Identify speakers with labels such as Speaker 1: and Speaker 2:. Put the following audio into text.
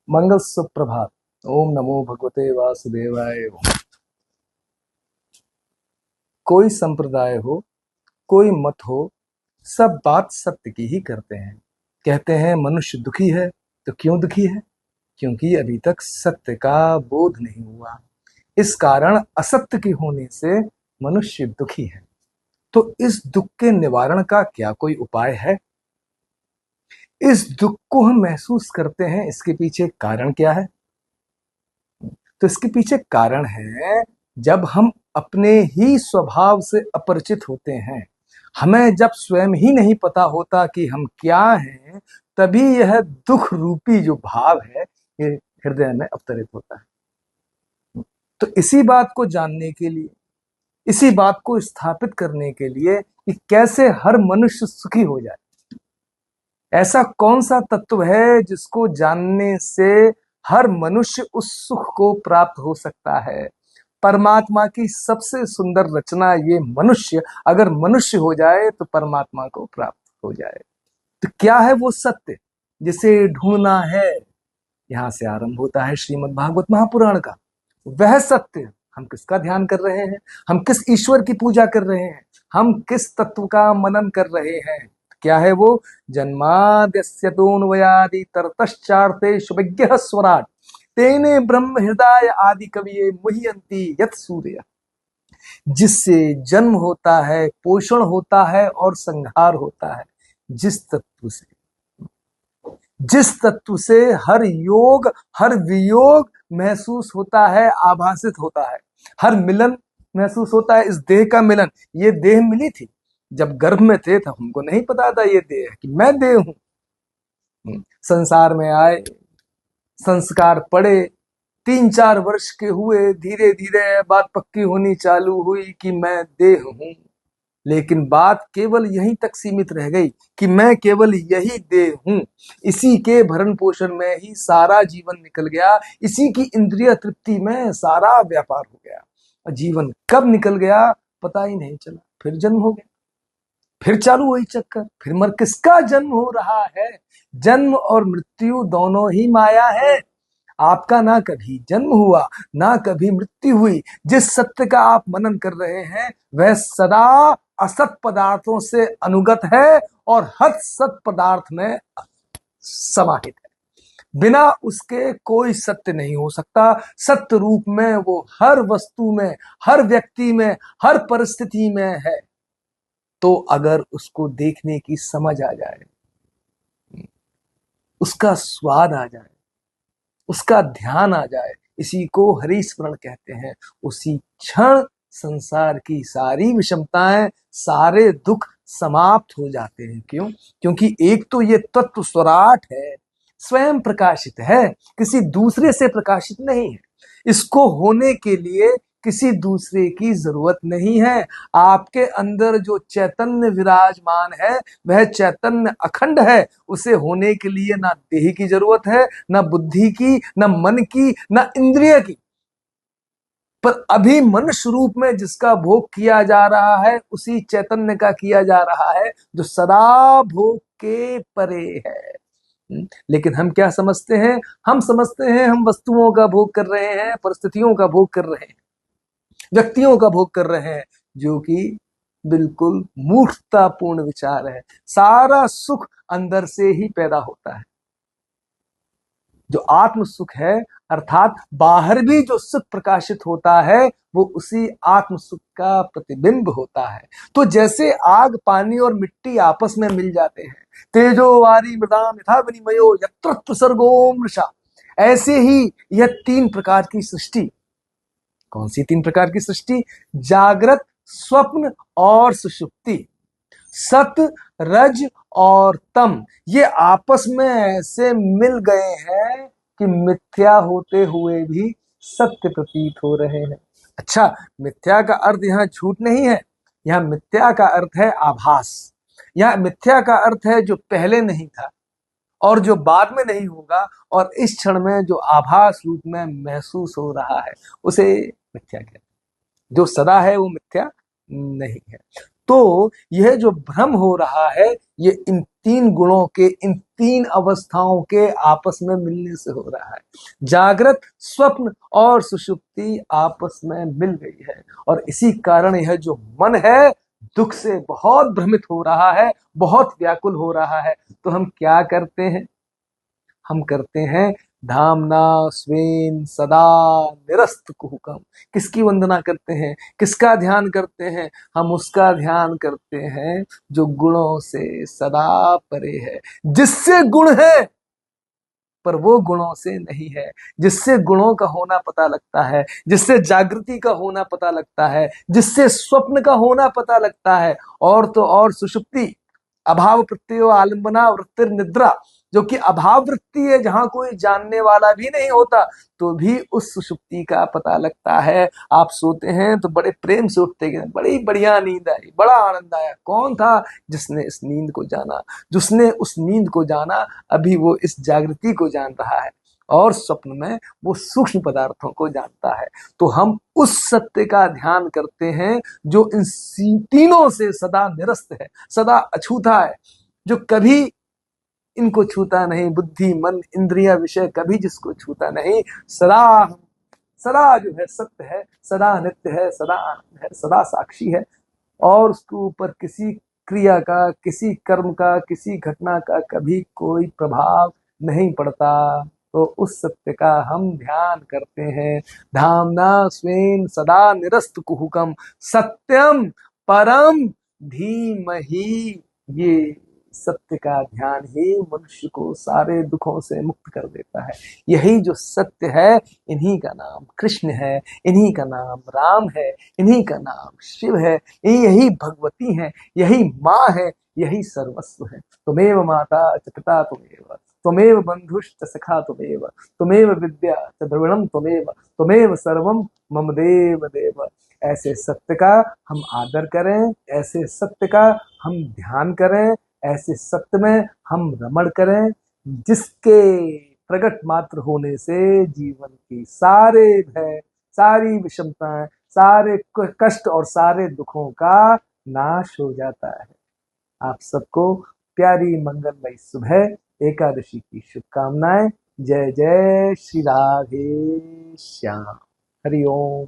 Speaker 1: मंगल सुप्रभात। ओम नमो भगवते वासुदेवाय। कोई संप्रदाय हो, कोई मत हो, सब बात सत्य की ही करते हैं। कहते हैं मनुष्य दुखी है, तो क्यों दुखी है? क्योंकि अभी तक सत्य का बोध नहीं हुआ। इस कारण असत्य के होने से मनुष्य दुखी है। तो इस दुख के निवारण का क्या कोई उपाय है? इस दुख को हम महसूस करते हैं, इसके पीछे कारण क्या है? तो इसके पीछे कारण है, जब हम अपने ही स्वभाव से अपरिचित होते हैं, हमें जब स्वयं ही नहीं पता होता कि हम क्या हैं, तभी यह दुख रूपी जो भाव है ये हृदय में अवतरित होता है। तो इसी बात को जानने के लिए, इसी बात को स्थापित करने के लिए कि कैसे हर मनुष्य सुखी हो जाए, ऐसा कौन सा तत्व है जिसको जानने से हर मनुष्य उस सुख को प्राप्त हो सकता है? परमात्मा की सबसे सुंदर रचना ये मनुष्य, अगर मनुष्य हो जाए तो परमात्मा को प्राप्त हो जाए। तो क्या है वो सत्य जिसे ढूंढना है? यहां से आरंभ होता है श्रीमद् भागवत महापुराण का। वह सत्य, हम किसका ध्यान कर रहे हैं, हम किस ईश्वर की पूजा कर रहे हैं, हम किस तत्व का मनन कर रहे हैं? क्या है वो? जन्माद्यस्य तोऽन्वयादि तरतश्चार्थे विज्ञः स्वराट तेने ब्रह्म हृदय आदि कविये मुह्यन्ति यत् सूर्य। जिससे जन्म होता है, पोषण होता है और संहार होता है, जिस तत्व से हर योग हर वियोग महसूस होता है, आभासित होता है, हर मिलन महसूस होता है। इस देह का मिलन, ये देह मिली थी जब गर्भ में थे, तब हमको नहीं पता था ये देह कि मैं देह हूं। संसार में आए, संस्कार पड़े, 3-4 वर्ष के हुए, धीरे धीरे बात पक्की होनी चालू हुई कि मैं देह हूं। लेकिन बात केवल यहीं तक सीमित रह गई कि मैं केवल यही देह हूं। इसी के भरण पोषण में ही सारा जीवन निकल गया, इसी की इंद्रिय तृप्ति में सारा व्यापार हो गया। और जीवन कब निकल गया पता ही नहीं चला। फिर जन्म हो गया, फिर चालू वही चक्कर, फिर मर किसका जन्म हो रहा है? जन्म और मृत्यु दोनों ही माया है। आपका ना कभी जन्म हुआ, ना कभी मृत्यु हुई। जिस सत्य का आप मनन कर रहे हैं वह सदा असत पदार्थों से अनुगत है और हर सत पदार्थ में समाहित है। बिना उसके कोई सत्य नहीं हो सकता। सत्य रूप में वो हर वस्तु में, हर व्यक्ति में, हर परिस्थिति में है। तो अगर उसको देखने की समझ आ जाए, उसका स्वाद आ जाए, उसका ध्यान आ जाए, इसी को हरि स्मरण कहते हैं, उसी क्षण संसार की सारी विषमताएं, सारे दुख समाप्त हो जाते हैं। क्यों? क्योंकि एक तो ये तत्व स्वराट है, स्वयं प्रकाशित है, किसी दूसरे से प्रकाशित नहीं है। इसको होने के लिए किसी दूसरे की जरूरत नहीं है। आपके अंदर जो चैतन्य विराजमान है वह चैतन्य अखंड है। उसे होने के लिए ना देह की जरूरत है, ना बुद्धि की, ना मन की, ना इंद्रिय की। पर अभी मनुष्य रूप में जिसका भोग किया जा रहा है उसी चैतन्य का किया जा रहा है, जो सदा भोग के परे है। लेकिन हम क्या समझते हैं? हम समझते हैं हम वस्तुओं का भोग कर रहे हैं, परिस्थितियों का भोग कर रहे हैं, व्यक्तियों का भोग कर रहे हैं, जो कि बिल्कुल मूर्खतापूर्ण विचार है। सारा सुख अंदर से ही पैदा होता है। जो आत्म सुख है, अर्थात बाहर भी जो सुख प्रकाशित होता है, वो उसी आत्म सुख का प्रतिबिंब होता है। तो जैसे आग, पानी और मिट्टी आपस में मिल जाते हैं, तेजो वारी मृदाम यथा विनिमयो यत्र प्रसर्गो मृषा, ऐसे ही यह 3 प्रकार की सृष्टि। कौन सी 3 प्रकार की सृष्टि? जागृत, स्वप्न और सुषुप्ति। सत, रज और तम, ये आपस में ऐसे मिल गए हैं कि मिथ्या होते हुए भी सत्य प्रतीत हो रहे हैं। अच्छा, मिथ्या का अर्थ यहाँ झूठ नहीं है, यहाँ मिथ्या का अर्थ है आभास। यहाँ मिथ्या का अर्थ है जो पहले नहीं था और जो बाद में नहीं होगा, और इस क्षण में जो आभास रूप में महसूस हो रहा है उसे मिथ्या कहते हैं। जो सदा है वो मिथ्या नहीं है। तो यह जो भ्रम हो रहा है, ये इन तीन गुणों के, इन तीन अवस्थाओं के आपस में मिलने से हो रहा है। जागृत, स्वप्न और सुषुप्ति आपस में मिल गई है, और इसी कारण यह जो मन है दुख से बहुत भ्रमित हो रहा है, बहुत व्याकुल हो रहा है। तो हम क्या करते हैं? हम करते हैं धामना स्वेन सदा निरस्त कुहुकम। किसकी वंदना करते हैं? किसका ध्यान करते हैं? हम उसका ध्यान करते हैं जो गुणों से सदा परे है, जिससे गुण है पर वो गुणों से नहीं है, जिससे गुणों का होना पता लगता है, जिससे जागृति का होना पता लगता है, जिससे स्वप्न का होना पता लगता है, और तो और सुषुप्ति, अभाव प्रत्ययो आलंबना वृत्तिर निद्रा, जो कि अभाव वृत्ति है, जहां कोई जानने वाला भी नहीं होता, तो भी उस सुषुप्ति का पता लगता है। आप सोते हैं तो बड़े प्रेम से उठते हैं, बड़ी बढ़िया नींद आई, बड़ा आनंद आया। कौन था? जिसने इस नींद को जाना, जिसने उस नींद को जाना, अभी वो इस जागृति को जान रहा है, और स्वप्न में वो सूक्ष्म पदार्थों को जानता है। तो हम उस सत्य का ध्यान करते हैं जो इन तीनों से सदा निरस्त है, सदा अछूता है, जो कभी इनको छूता नहीं। बुद्धि, मन, इंद्रिया, विषय कभी जिसको छूता नहीं। सदा, सदा जो है सत्य है, सदा नित्य है, सदा आनंद है, सदा साक्षी है, और उसके ऊपर किसी क्रिया का, किसी कर्म का, किसी घटना का कभी कोई प्रभाव नहीं पड़ता। तो उस सत्य का हम ध्यान करते हैं। धामना स्वेन सदा निरस्त कुहुकम सत्यम परम धीमहि। ये सत्य का ध्यान ही मनुष्य को सारे दुखों से मुक्त कर देता है। यही जो सत्य है, इन्हीं का नाम कृष्ण है, इन्हीं का नाम राम है, इन्हीं का नाम शिव है, यही भगवती है, यही माँ है, यही सर्वस्व है। तुमेव माता च पिता तुमेव, त्वमेव बंधुश्च सखा तुमेव, त्वमेव विद्या च द्रविणम त्वमेव, त्वमेव सर्वम मम देव देव। ऐसे सत्य का हम आदर करें, ऐसे सत्य का हम ध्यान करें, ऐसे सत्य में हम रमण करें, जिसके प्रकट मात्र होने से जीवन की सारे भय, सारी विषमताएं, सारे कष्ट और सारे दुखों का नाश हो जाता है। आप सबको प्यारी मंगलमयी सुबह एकादशी की शुभकामनाएं। जय जय श्री राधे श्याम। हरि ओम।